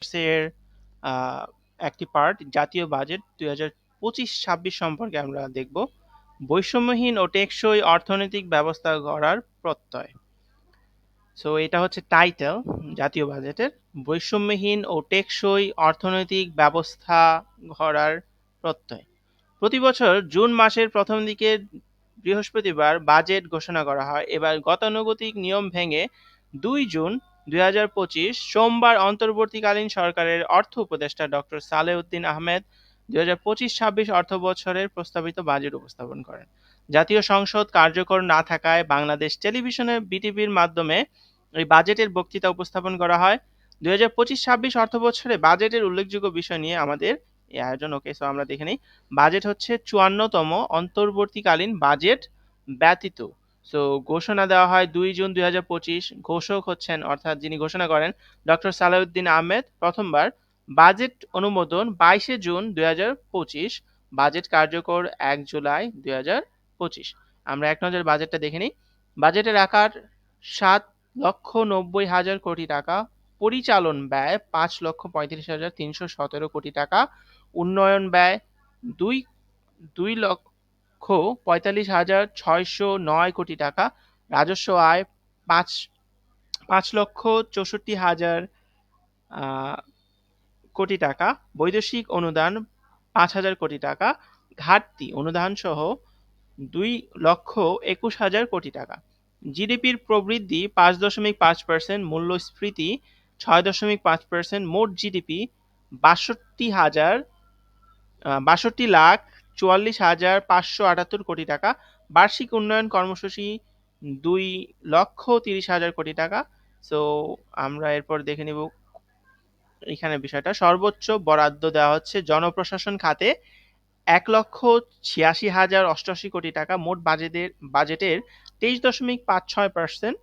এর আহ, একটি পার্ট জাতীয় বাজেট 2025-26 সম্পর্কে আমরা দেখব। বৈষম্যহীন ও টেকসই অর্থনৈতিক ব্যবস্থা গড়ার প্রত্যয়। সো এটা হচ্ছে টাইটেল জাতীয় বাজেটের, বৈষম্যহীন ও টেকসই অর্থনৈতিক ব্যবস্থা গড়ার প্রত্যয়। প্রতি বছর জুন মাসের প্রথম দিকে বৃহস্পতিবার বাজেট ঘোষণা করা হয়। এবার গতানুগতিক নিয়ম ভেঙে 2 জুন 2025 সোমবার অন্তর্বর্তীকালীন সরকারের অর্থ উপদেষ্টা ডক্টর সালেহ-উদ্দিন আহমেদ 2025-26 অর্থবছরের প্রস্তাবিত বাজেট উপস্থাপন করেন। জাতীয় সংসদ কার্যকর না থাকায় বাংলাদেশ টেলিভিশনে বিটিভির মাধ্যমে এই বাজেটের বক্তৃতা উপস্থাপন করা হয়। 2025-26 অর্থবছরে বাজেটের উল্লেখযোগ্য বিষয় নিয়ে আমাদের এই আয়োজন। ওকে, সো আমরা দেখে নিই। বাজেট হচ্ছে 54তম অন্তর্বর্তীকালীন বাজেট ব্যতীত। সো ঘোষণা দেওয়া হয় 2 জুন 2025। ঘোষক হচ্ছেন, অর্থাৎ যিনি ঘোষণা করেন, ডক্টর সালাউদ্দিন আহমেদ। প্রথমবার বাজেট অনুমোদন 22 জুন 2025। বাজেট কার্যকর 1 জুলাই 2025। আমরা এক নজর বাজেটটা দেখে নিই। বাজেটের আকার 7,90,000 কোটি টাকা, পরিচালন ব্যয় 5,35,317 কোটি টাকা, উন্নয়ন ব্যয় 2,45,609 কোটি টাকা, রাজস্ব আয় 5,64,000 কোটি টাকা, বৈদেশিক অনুদান 5,000 কোটি টাকা, ঘাটতি অনুদান সহ 2,21,000 কোটি টাকা। জিডিপির প্রবৃদ্ধি 5.5%, মূল্যস্ফীতি 6.5%, মোট জিডিপি 62,44,578 কোটি টাকা, বার্ষিক উন্নয়ন কর্মসূচি 2,30,000 কোটি টাকা। সো আমরা এরপর দেখে নিব এখানে বিষয়টা। সর্বোচ্চ বরাদ্দ দেওয়া হচ্ছে জনপ্রশাসন খাতে 1,86,088 কোটি টাকা, মোট বাজেটের 23.56%।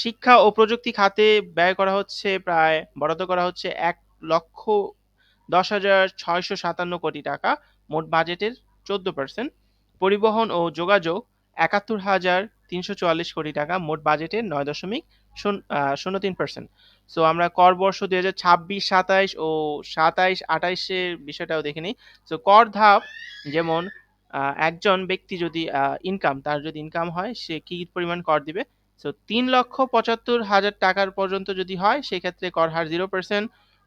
শিক্ষা ও প্রযুক্তি খাতে ব্যয় করা হচ্ছে, প্রায় বরাদ্দ করা হচ্ছে 1,10,657 কোটি টাকা, মোট বাজেটের 14%। পরিবহন ও যোগাযোগ 71,344 কোটি টাকা, মোট বাজেটের 9.03%। সো আমরা কর বর্ষ 2026-27 ও 27-28-এর বিষয়টাও দেখে নিই। সো কর ধাপ যেমন একজন ব্যক্তি যদি তার যদি ইনকাম হয়, সে কি পরিমাণ কর দিবে। সো 3,75,000 টাকার পর্যন্ত যদি হয়, সেক্ষেত্রে কর হার 0%।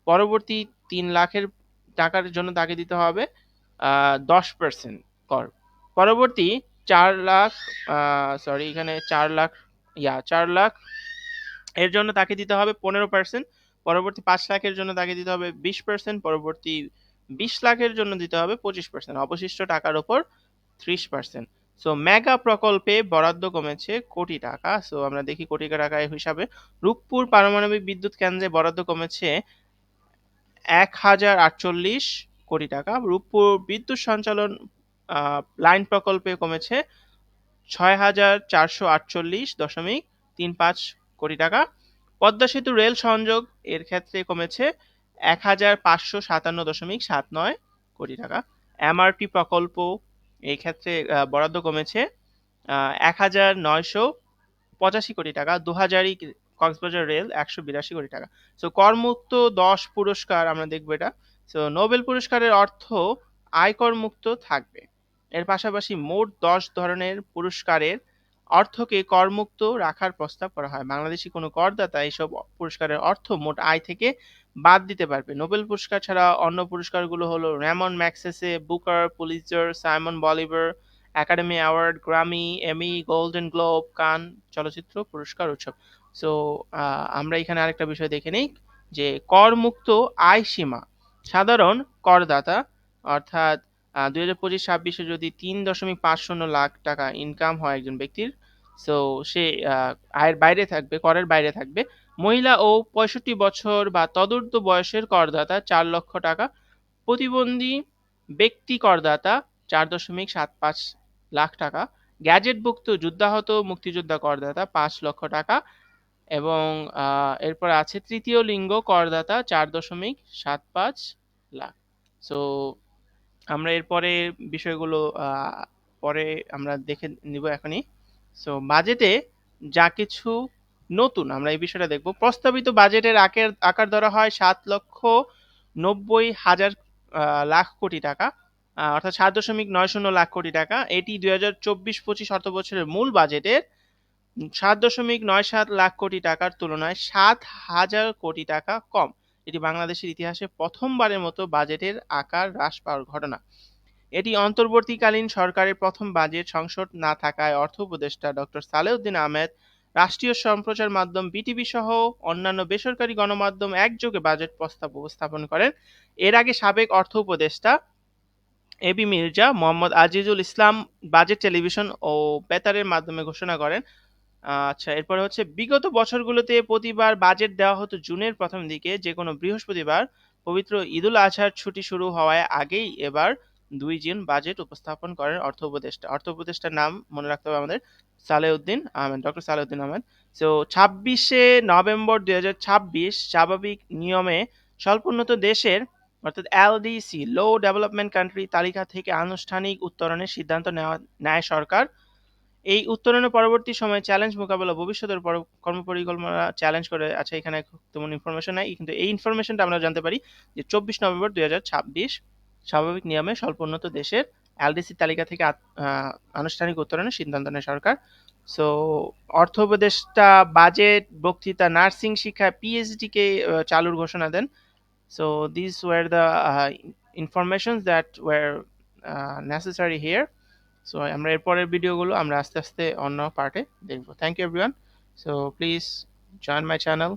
পরবর্তী 3 লাখের টাকার জন্য তাকে দিতে হবে 10% কর। পরবর্তী 4 লাখ, এখানে 4 লাখ, 4 লাখ এর জন্য তাকে দিতে হবে 15%। পরবর্তী 5 লাখের জন্য তাকে দিতে হবে 20%। পরবর্তী 20 লাখের জন্য দিতে হবে 25%। অবশিষ্ট টাকার উপর 30%। সো মেগা প্রকল্পে বরাদ্দ কমেছে কোটি টাকা। সো আমরা দেখি কোটি টাকা হিসাবে। রূপপুর পারমাণবিক বিদ্যুৎ কেন্দ্রে বরাদ্দ কমেছে 1,048 কোটি টাকা। রূপপুর বিদ্যুৎ সঞ্চালন লাইন প্রকল্পে কমেছে 6,448.35 কোটি টাকা। পদ্মা সেতু রেল সংযোগ এর ক্ষেত্রে কমেছে 1,557.79 কোটি টাকা। এমআরটি প্রকল্প এই ক্ষেত্রে বরাদ্দ কমেছে 1,985 কোটি টাকা। 2,000 কক্সবাজার রেল 182 কোটি টাকা। সো করমুক্ত 10 পুরস্কার আমরা দেখবো এটা। সো নোবেল পুরস্কারের অর্থ আয়কর মুক্ত থাকবে। এর পাশাপাশি মোট 10 ধরনের পুরস্কারের অর্থকে করমুক্ত রাখার প্রস্তাব করা হয়। বাংলাদেশি কোনো করদাতা এইসব পুরস্কারের অর্থ মোট আয় থেকে বাদ দিতে পারবে। নোবেল পুরস্কার ছাড়া অন্য পুরস্কারগুলো হলো Ramon Magsaysay, Booker, Pulitzer, Simon Bolivar, Academy Award, Grammy, Emmy, Golden Globe, Cannes চলচ্চিত্র পুরস্কার উৎসব। সো আমরা এখানে আরেকটা বিষয় দেখে নিই যে করমুক্ত আয় সীমা। সাধারণ করদাতা অর্থাৎ 2025-26 যদি 3.50 লাখ টাকা ইনকাম হয় একজন ব্যক্তির, সো সে আয়ের বাইরে থাকবে, করের বাইরে থাকবে। মহিলা ও 65 বছর বা তদূর্ধ্ব বয়সের করদাতা 4 লক্ষ টাকা। প্রতিবন্ধী ব্যক্তি করদাতা 4.75 লাখ টাকা। গ্যাজেটভুক্ত যুদ্ধাহত মুক্তিযোদ্ধা করদাতা 5 লক্ষ টাকা। এবং এরপর আছে তৃতীয় লিঙ্গ করদাতা 4.75 লাখ। সো আমরা এরপরে বিষয়গুলো পরে আমরা দেখে নিব এখনই। সো বাজেটে যা কিছু নতুন আমরা এই বিষয়টা দেখব। প্রস্তাবিত বাজেটের আকার ধরা হয় 7,90,000 লাখ কোটি টাকা, অর্থাৎ 7.90 লাখ কোটি টাকা। এটি 2024-25 অর্থবছরের মূল বাজেটের 7.97 লাখ কোটি টাকার তুলনায় 7,000 কোটি টাকা কম। এটি বাংলাদেশের ইতিহাসে প্রথমবারের মতো বাজেটের আকার হ্রাস পাওয়ার ঘটনা। এটি অন্তর্বর্তীকালীন সরকারের প্রথম বাজেট। সংসদ না থাকায় অর্থ উপদেষ্টা ডক্টর সালেউদ্দিন আহমেদ রাষ্ট্রীয় সম্প্রচার মাধ্যম বিটিভি সহ অন্যান্য বেসরকারি গণমাধ্যম একযোগে বাজেট প্রস্তাব উপস্থাপন করেন। এর আগে সাবেক অর্থ উপদেষ্টা AB Mirza, Mohammad Azizul Islam budget television ও বেতারের মাধ্যমে ঘোষণা করেন। আচ্ছা, এরপরে হচ্ছে বিগত বছরগুলোতে প্রতিবার বাজেট দেওয়া হতো জুনের প্রথম দিকে, যে কোনো বৃহস্পতিবার। পবিত্র ঈদুল আজহার ছুটি শুরু হওয়ার আগেই এবার 2 জুন বাজেট উপস্থাপন করেন অর্থ উপদেষ্টা। অর্থ উপদেষ্টার নাম মনে রাখতে হবে আমাদের, সালেউদ্দিন আহমেদ, ডক্টর সালেউদ্দিন আহমেদ। তো 26শে নভেম্বর 2026 স্বাভাবিক নিয়মে স্বল্পোন্নত দেশের অর্থাৎ এলডিসি লো ডেভেলপমেন্ট কান্ট্রি তালিকা থেকে আনুষ্ঠানিক উত্তরণের সিদ্ধান্ত নেয় সরকার। এই উত্তরণের পরবর্তী সময়ে চ্যালেঞ্জ মোকাবেলা ভবিষ্যতের কর্মপরিকল্পনা চ্যালেঞ্জ করে আছে। এখানে তেমন ইনফরমেশন নাই, কিন্তু এই ইনফরমেশনটা আমরা জানতে পারি যে 24 নভেম্বর 2026 স্বাভাবিক নিয়মে স্বল্পোন্নত দেশের এলডিসি তালিকা থেকে আনুষ্ঠানিক উত্তরণের সিদ্ধান্ত নেয় সরকার। সো অর্থ উপদেষ্টা বাজেট বক্তৃতা নার্সিং শিক্ষায় পিএইচডি কে চালুর ঘোষণা দেন। So this were the information that were necessary here. So আমরা এরপরের ভিডিওগুলো আমরা আস্তে আস্তে অন্য পার্টে দেখব। Thank you everyone. So please join my channel.